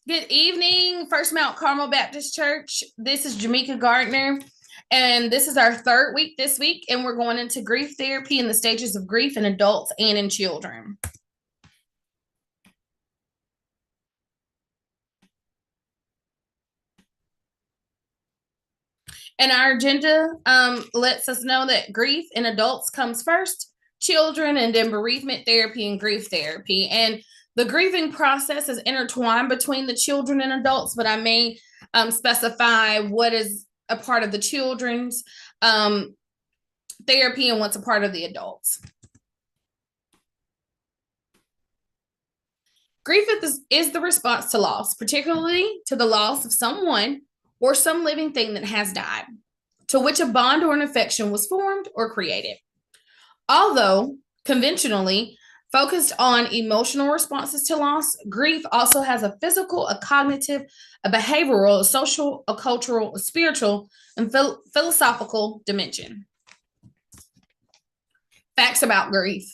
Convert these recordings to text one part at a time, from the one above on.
Good evening, First Mount Carmel Baptist Church. This is Jameka Gardner, and this is our third week this week, and we're going into grief therapy and the stages of grief in adults and in children. And our agenda lets us know that grief in adults comes first, children, and then bereavement therapy and grief therapy. And the grieving process is intertwined between the children and adults, but I may specify what is a part of the children's therapy and what's a part of the adults. Grief is the response to loss, particularly to the loss of someone or some living thing that has died, to which a bond or an affection was formed or created. Although conventionally focused on emotional responses to loss, grief also has a physical, a cognitive, a behavioral, a social, a cultural, a spiritual, and philosophical dimension. Facts about grief.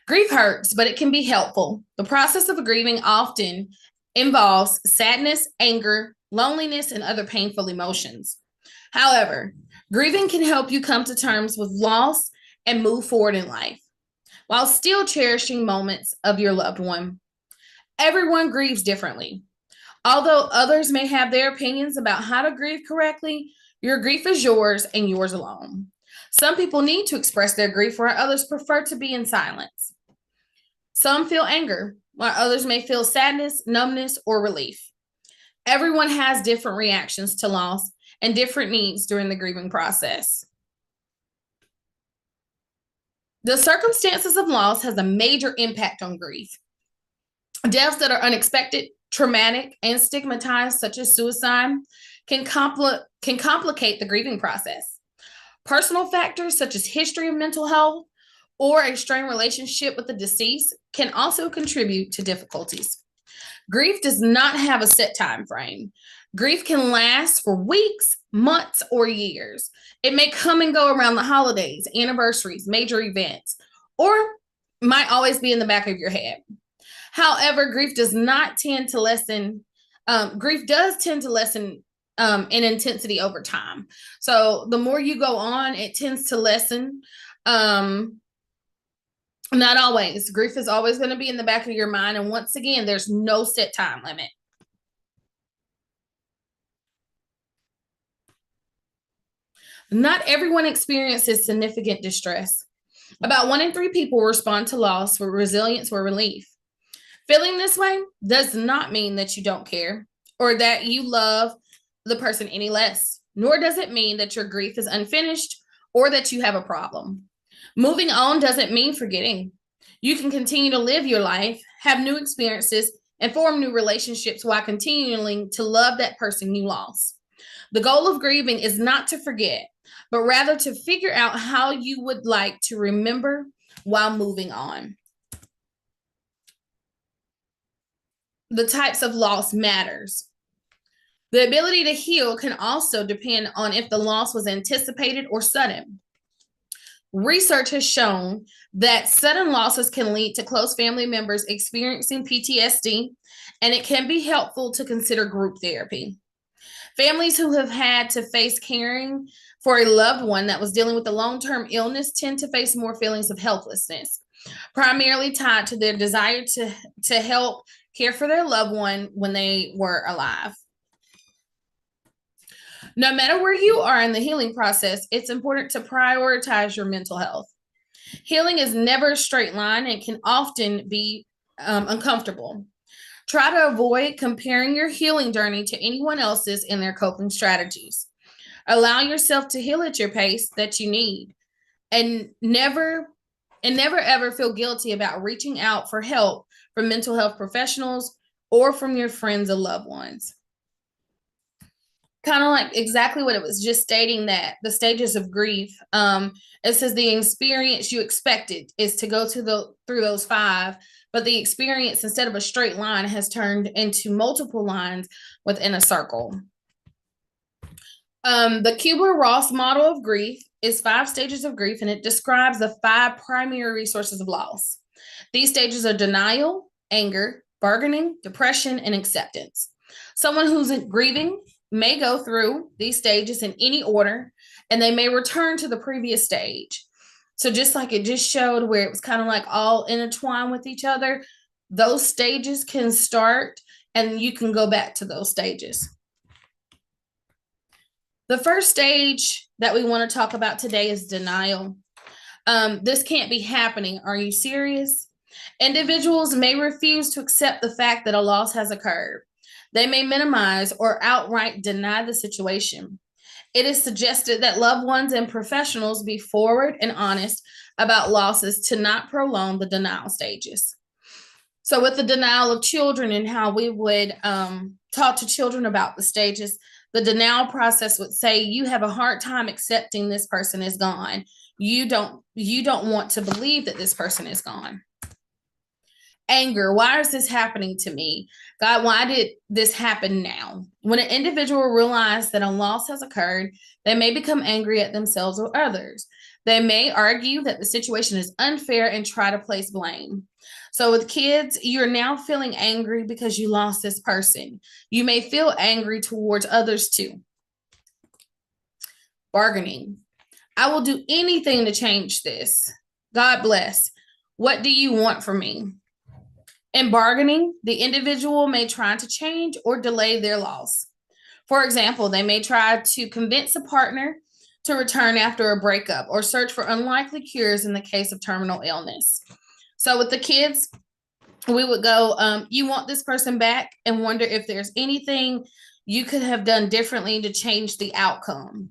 Grief hurts, but it can be helpful. The process of grieving often involves sadness, anger, loneliness, and other painful emotions. However, grieving can help you come to terms with loss and move forward in life while still cherishing moments of your loved one. Everyone grieves differently. Although others may have their opinions about how to grieve correctly, your grief is yours and yours alone. Some people need to express their grief, while others prefer to be in silence. Some feel anger, while others may feel sadness, numbness, or relief. Everyone has different reactions to loss and different needs during the grieving process. The circumstances of loss has a major impact on grief. Deaths that are unexpected, traumatic, and stigmatized, such as suicide, can complicate the grieving process. Personal factors such as history of mental health or a strained relationship with the deceased can also contribute to difficulties. Grief does not have a set time frame. Grief can last for weeks, months, or years. It may come and go around the holidays, anniversaries, major events, or might always be in the back of your head. However, grief does not tend to lessen. Grief does tend to lessen in intensity over time. So the more you go on, it tends to lessen. Not always. Grief is always going to be in the back of your mind. And once again, there's no set time limit. Not everyone experiences significant distress. About 1 in 3 people respond to loss with resilience or relief. Feeling this way does not mean that you don't care or that you love the person any less, nor does it mean that your grief is unfinished or that you have a problem. Moving on doesn't mean forgetting. You can continue to live your life, have new experiences, and form new relationships while continuing to love that person you lost. The goal of grieving is not to forget, but rather to figure out how you would like to remember while moving on. The types of loss matters. The ability to heal can also depend on if the loss was anticipated or sudden. Research has shown that sudden losses can lead to close family members experiencing PTSD, and it can be helpful to consider group therapy. Families who have had to face caring for a loved one that was dealing with a long-term illness tend to face more feelings of helplessness, primarily tied to their desire to help care for their loved one when they were alive. No matter where you are in the healing process, it's important to prioritize your mental health. Healing is never a straight line and can often be uncomfortable. Try to avoid comparing your healing journey to anyone else's and their coping strategies. Allow yourself to heal at your pace that you need, and never ever feel guilty about reaching out for help from mental health professionals or from your friends and loved ones. Kind of like exactly what it was just stating, that the stages of grief, it says the experience you expected is to go through those 5, but the experience, instead of a straight line, has turned into multiple lines within a circle. The Kubler-Ross model of grief is 5 stages of grief, and it describes the 5 primary resources of loss. These stages are denial, anger, bargaining, depression, and acceptance. Someone who's grieving may go through these stages in any order, and they may return to the previous stage. So just like it just showed where it was kind of like all intertwined with each other, those stages can start and you can go back to those stages. The first stage that we want to talk about today is denial. This can't be happening. Are you serious? Individuals may refuse to accept the fact that a loss has occurred. They may minimize or outright deny the situation. It is suggested that loved ones and professionals be forward and honest about losses to not prolong the denial stages. So with the denial of children and how we would talk to children about the stages, the denial process would say you have a hard time accepting this person is gone. You don't want to believe that this person is gone. Anger. Why is this happening to me? God, why did this happen now? When an individual realizes that a loss has occurred, they may become angry at themselves or others. They may argue that the situation is unfair and try to place blame. So with kids, you're now feeling angry because you lost this person. You may feel angry towards others too. Bargaining. I will do anything to change this. God bless. What do you want from me? In bargaining, the individual may try to change or delay their loss. For example, they may try to convince a partner to return after a breakup or search for unlikely cures in the case of terminal illness. So with the kids, we would go, you want this person back, and wonder if there's anything you could have done differently to change the outcome.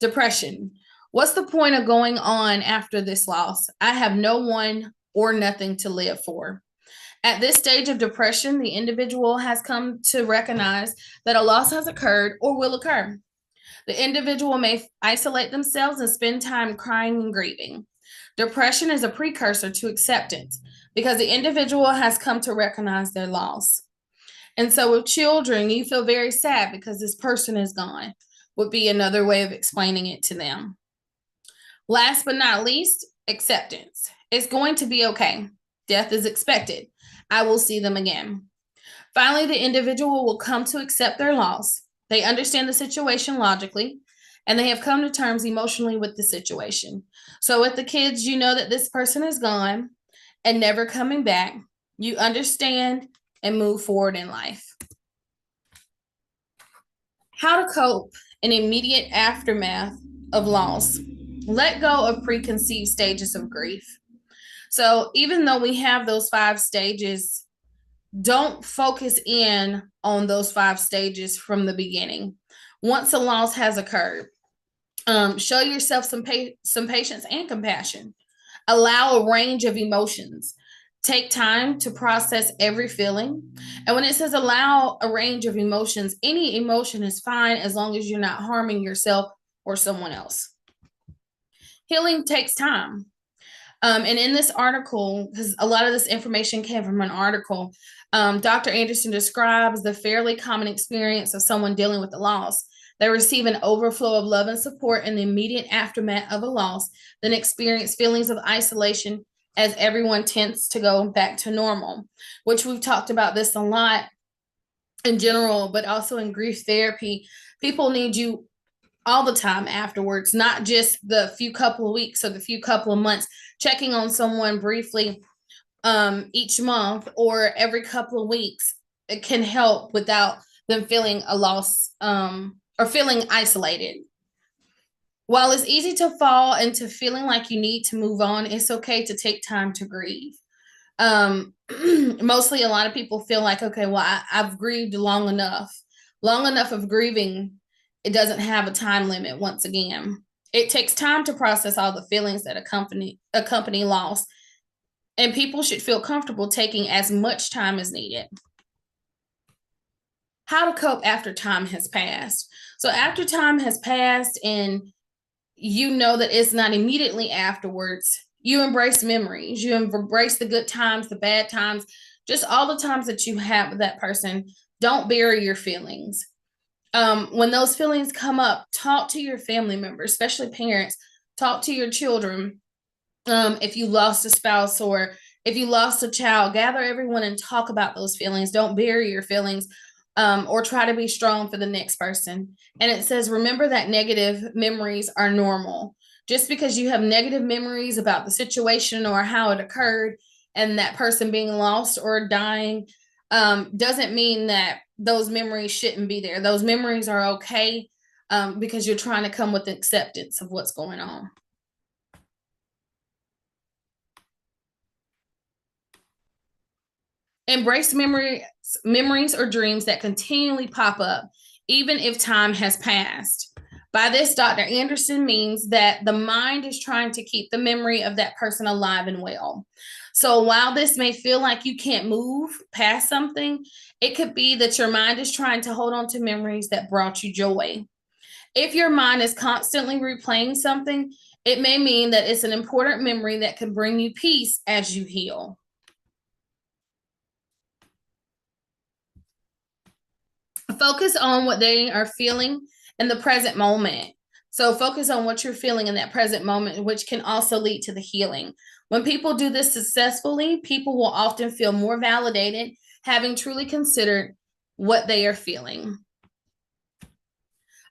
Depression. What's the point of going on after this loss? I have no one or nothing to live for. At this stage of depression, the individual has come to recognize that a loss has occurred or will occur. The individual may isolate themselves and spend time crying and grieving. Depression is a precursor to acceptance because the individual has come to recognize their loss. And so with children, you feel very sad because this person is gone, would be another way of explaining it to them. Last but not least, acceptance. It's going to be okay. Death is expected. I will see them again. Finally, the individual will come to accept their loss. They understand the situation logically, and they have come to terms emotionally with the situation. So with the kids, you know that this person is gone and never coming back. You understand and move forward in life. How to cope in immediate aftermath of loss. Let go of preconceived stages of grief. So even though we have those 5 stages, don't focus in on those 5 stages from the beginning. Once a loss has occurred, show yourself some patience and compassion. Allow a range of emotions. Take time to process every feeling. And when it says allow a range of emotions, any emotion is fine as long as you're not harming yourself or someone else. Healing takes time. And in this article, because a lot of this information came from an article, Dr. Anderson describes the fairly common experience of someone dealing with a loss. They receive an overflow of love and support in the immediate aftermath of a loss, then experience feelings of isolation as everyone tends to go back to normal, which we've talked about this a lot in general, but also in grief therapy. People need you all the time afterwards, not just the few couple of weeks or the few couple of months, checking on someone briefly each month or every couple of weeks. It can help without them feeling a loss or feeling isolated. While it's easy to fall into feeling like you need to move on, it's okay to take time to grieve. Mostly a lot of people feel like, okay, well, I've grieved long enough of grieving. It doesn't have a time limit. Once again, it takes time to process all the feelings that accompany loss, and people should feel comfortable taking as much time as needed. How to cope after time has passed. So after time has passed and you know that it's not immediately afterwards, you embrace memories. You embrace the good times, the bad times, just all the times that you have with that person. Don't bury your feelings. When those feelings come up, talk to your family members, especially parents. Talk to your children. If you lost a spouse or If you lost a child, gather everyone and talk about those feelings. Don't bury your feelings, or try to be strong for the next person. And it says, remember that negative memories are normal. Just because you have negative memories about the situation or how it occurred and that person being lost or dying, doesn't mean that those memories shouldn't be there. Those memories are okay, because you're trying to come with acceptance of what's going on. Embrace memories or dreams that continually pop up, even if time has passed. By this, Dr. Anderson means that the mind is trying to keep the memory of that person alive and well. So while this may feel like you can't move past something, it could be that your mind is trying to hold on to memories that brought you joy. If your mind is constantly replaying something, it may mean that it's an important memory that can bring you peace as you heal. Focus on what they are feeling in the present moment. So focus on what you're feeling in that present moment, which can also lead to the healing. When people do this successfully, people will often feel more validated, having truly considered what they are feeling.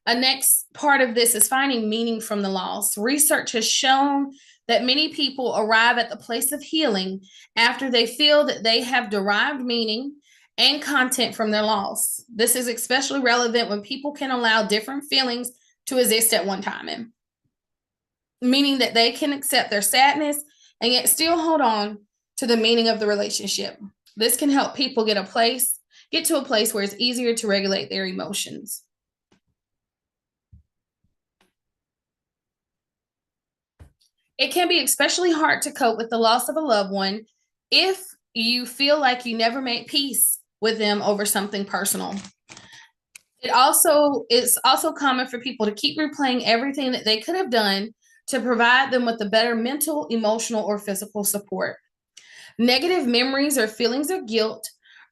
A next part of this is finding meaning from the loss. Research has shown that many people arrive at the place of healing after they feel that they have derived meaning and content from their loss. This is especially relevant when people can allow different feelings to exist at one time, meaning that they can accept their sadness and yet still hold on to the meaning of the relationship. This can help people get to a place where it's easier to regulate their emotions. It can be especially hard to cope with the loss of a loved one if you feel like you never made peace with them over something personal. It's also common for people to keep replaying everything that they could have done to provide them with a better mental, emotional, or physical support. Negative memories or feelings of guilt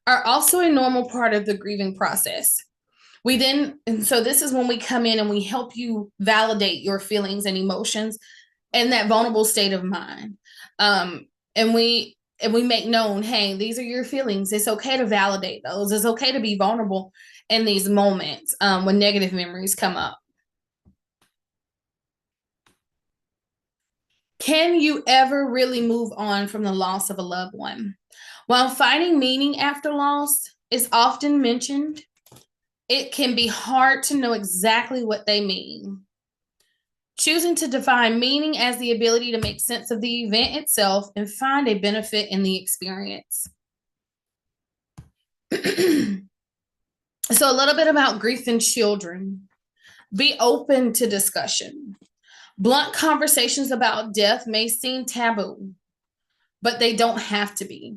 are also a normal part of the grieving process. So this is when we come in and we help you validate your feelings and emotions in that vulnerable state of mind. And we make known, hey, these are your feelings. It's okay to validate those. It's okay to be vulnerable in these moments, when negative memories come up. Can you ever really move on from the loss of a loved one? While finding meaning after loss is often mentioned, it can be hard to know exactly what they mean. Choosing to define meaning as the ability to make sense of the event itself and find a benefit in the experience. So, a little bit about grief in children. Be open to discussion. Blunt conversations about death may seem taboo, but they don't have to be.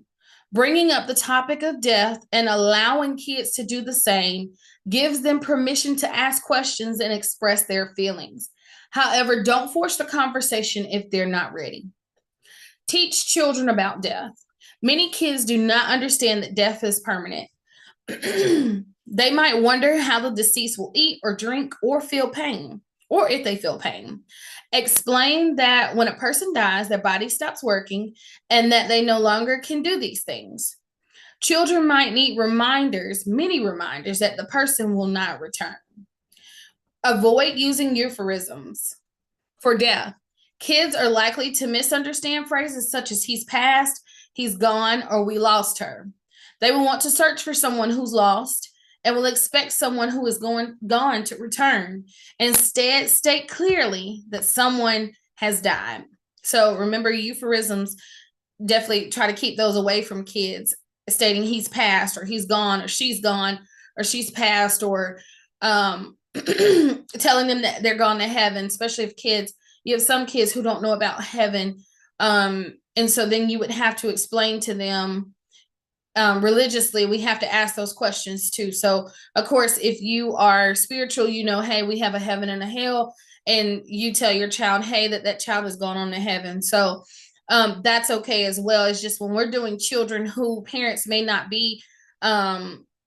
Bringing up the topic of death and allowing kids to do the same gives them permission to ask questions and express their feelings. However, don't force the conversation if they're not ready. Teach children about death. Many kids do not understand that death is permanent. They might wonder how the deceased will eat or drink or feel pain, or if they feel pain. Explain that when a person dies, their body stops working and that they no longer can do these things. Children might need many reminders, that the person will not return. Avoid using euphemisms for death. Kids are likely to misunderstand phrases such as he's passed, he's gone, or we lost her. They will want to search for someone who's lost and will expect someone who is gone to return. Instead, state clearly that someone has died. So remember, euphemisms, definitely try to keep those away from kids, stating he's passed or he's gone or she's passed, or telling them that they're gone to heaven, especially if you have some kids who don't know about heaven. And so then you would have to explain to them, religiously, we have to ask those questions too. So of course, if you are spiritual, hey, we have a heaven and a hell, and you tell your child, hey, that child has gone on to heaven. So that's okay as well. It's just when we're doing children who parents may not be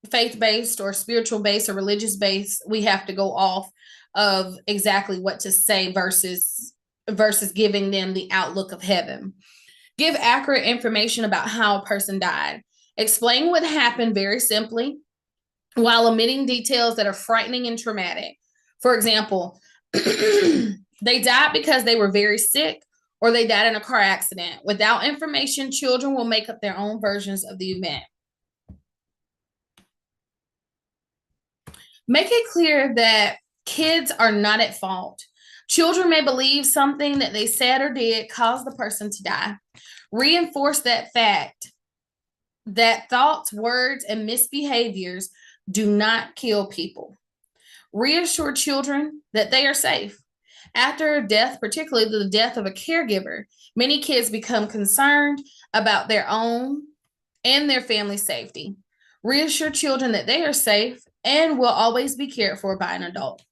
faith-based or spiritual-based or religious-based, we have to go off of exactly what to say versus giving them the outlook of heaven. Give accurate information about how a person died. Explain what happened very simply while omitting details that are frightening and traumatic. For example, they died because they were very sick or they died in a car accident. Without information, children will make up their own versions of the event. Make it clear that kids are not at fault. Children may believe something that they said or did caused the person to die. Reinforce that fact that thoughts, words, and misbehaviors do not kill people. Reassure children that they are safe. After a death, particularly the death of a caregiver, many kids become concerned about their own and their family's safety. Reassure children that they are safe and will always be cared for by an adult.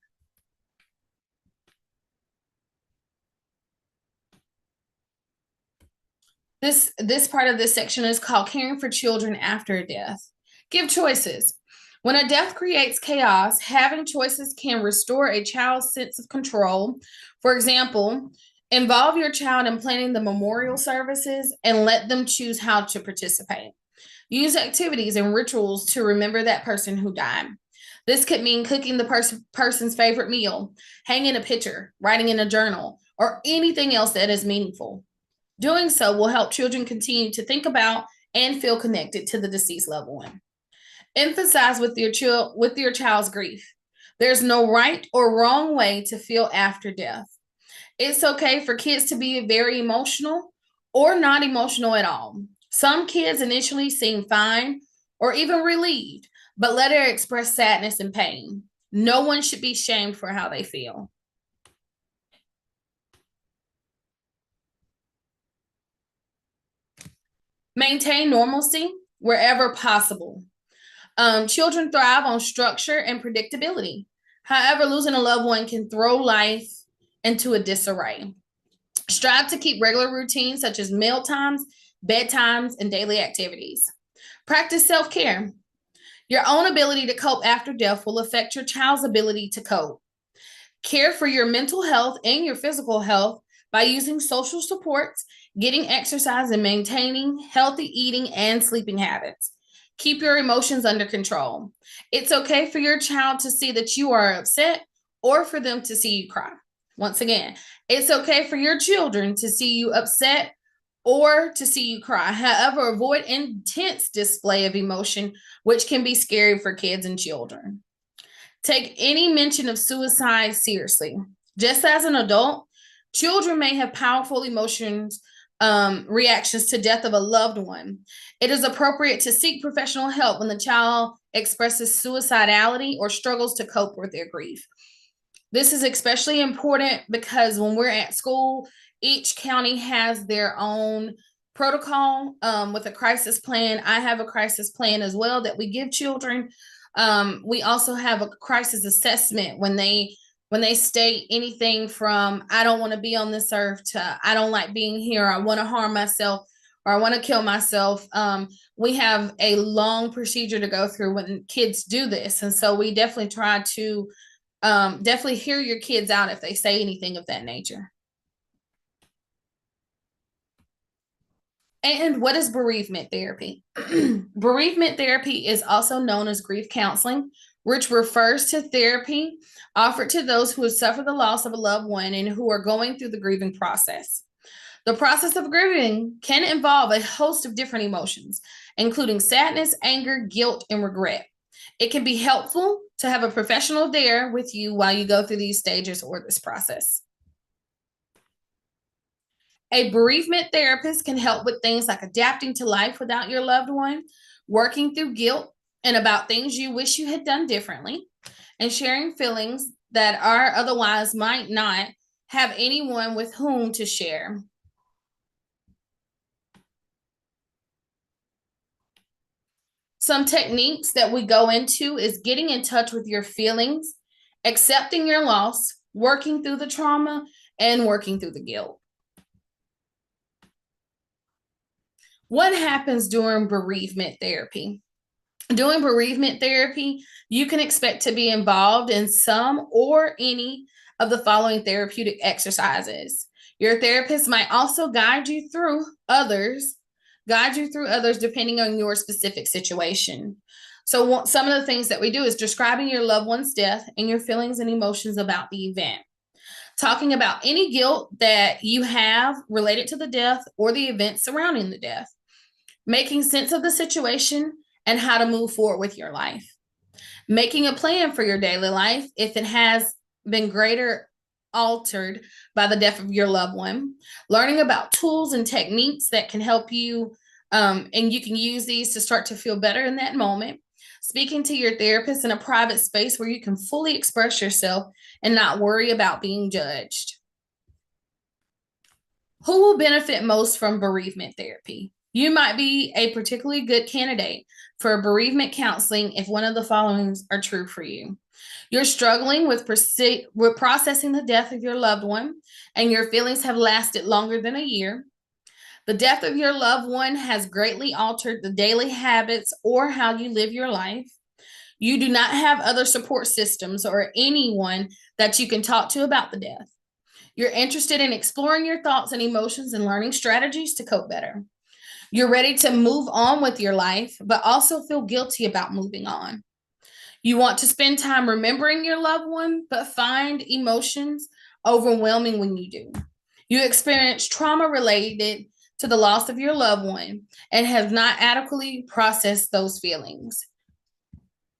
This part of this section is called Caring for Children After a Death. Give choices. When a death creates chaos, having choices can restore a child's sense of control. For example, involve your child in planning the memorial services and let them choose how to participate. Use activities and rituals to remember that person who died. This could mean cooking the person's favorite meal, hanging a picture, writing in a journal, or anything else that is meaningful. Doing so will help children continue to think about and feel connected to the deceased loved one. Emphasize with your child's grief. There's no right or wrong way to feel after death. It's okay for kids to be very emotional or not emotional at all. Some kids initially seem fine or even relieved, but later express sadness and pain. No one should be shamed for how they feel. Maintain normalcy wherever possible. Children thrive on structure and predictability. However, losing a loved one can throw life into a disarray. Strive to keep regular routines such as meal times, bedtimes, and daily activities. Practice self-care. Your own ability to cope after death will affect your child's ability to cope. Care for your mental health and your physical health by using social supports, getting exercise, and maintaining healthy eating and sleeping habits. Keep your emotions under control. It's okay for your child to see that you are upset or for them to see you cry. Once again, it's okay for your children to see you upset or to see you cry. However, avoid intense display of emotion, which can be scary for kids and children. Take any mention of suicide seriously. Just as an adult, children may have powerful emotions, reactions to death of a loved one. It is appropriate to seek professional help when the child expresses suicidality or struggles to cope with their grief. This is especially important because when we're at school, each county has their own protocol with a crisis plan. I have a crisis plan as well that we give children. We also have a crisis assessment when they state anything from I don't want to be on this earth to I don't like being here, I want to harm myself, or I want to kill myself. We have a long procedure to go through when kids do this. And so we definitely try to definitely hear your kids out if they say anything of that nature. And what is bereavement therapy? Bereavement therapy is also known as grief counseling, which refers to therapy offered to those who have suffered the loss of a loved one and who are going through the grieving process. The process of grieving can involve a host of different emotions, including sadness, anger, guilt, and regret. It can be helpful to have a professional there with you while you go through these stages or this process. A bereavement therapist can help with things like adapting to life without your loved one, working through guilt and about things you wish you had done differently, and sharing feelings that are otherwise might not have anyone with whom to share. Some techniques that we go into is getting in touch with your feelings, accepting your loss, working through the trauma, and working through the guilt. What happens during bereavement therapy? During bereavement therapy, you can expect to be involved in some or any of the following therapeutic exercises. Your therapist might also guide you through others depending on your specific situation. So some of the things that we do is describing your loved one's death and your feelings and emotions about the event. Talking about any guilt that you have related to the death or the events surrounding the death. Making sense of the situation and how to move forward with your life. Making a plan for your daily life if it has been greater altered by the death of your loved one. Learning about tools and techniques that can help you, and you can use these to start to feel better in that moment. Speaking to your therapist in a private space where you can fully express yourself and not worry about being judged. Who will benefit most from bereavement therapy? You might be a particularly good candidate for bereavement counseling if one of the following are true for you. You're struggling with processing the death of your loved one, and your feelings have lasted longer than a year. The death of your loved one has greatly altered the daily habits or how you live your life. You do not have other support systems or anyone that you can talk to about the death. You're interested in exploring your thoughts and emotions and learning strategies to cope better. You're ready to move on with your life, but also feel guilty about moving on. You want to spend time remembering your loved one, but find emotions overwhelming when you do. You experience trauma related to the loss of your loved one and have not adequately processed those feelings.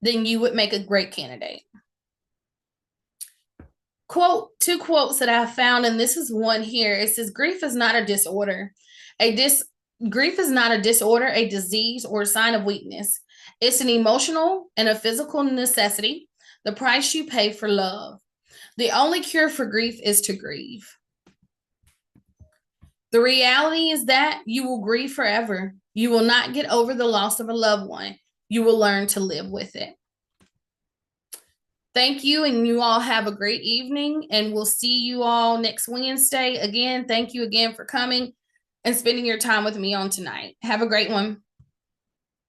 Then you would make a great candidate. Two quotes that I found, and this is one here. It says, grief is not a disorder. Grief is not a disorder, a disease, or a sign of weakness. It's an emotional and a physical necessity, the price you pay for love. The only cure for grief is to grieve. The reality is that you will grieve forever. You will not get over the loss of a loved one. You will learn to live with it. Thank you, and you all have a great evening, and we'll see you all next Wednesday. Again, thank you again for coming and spending your time with me on tonight. Have a great one.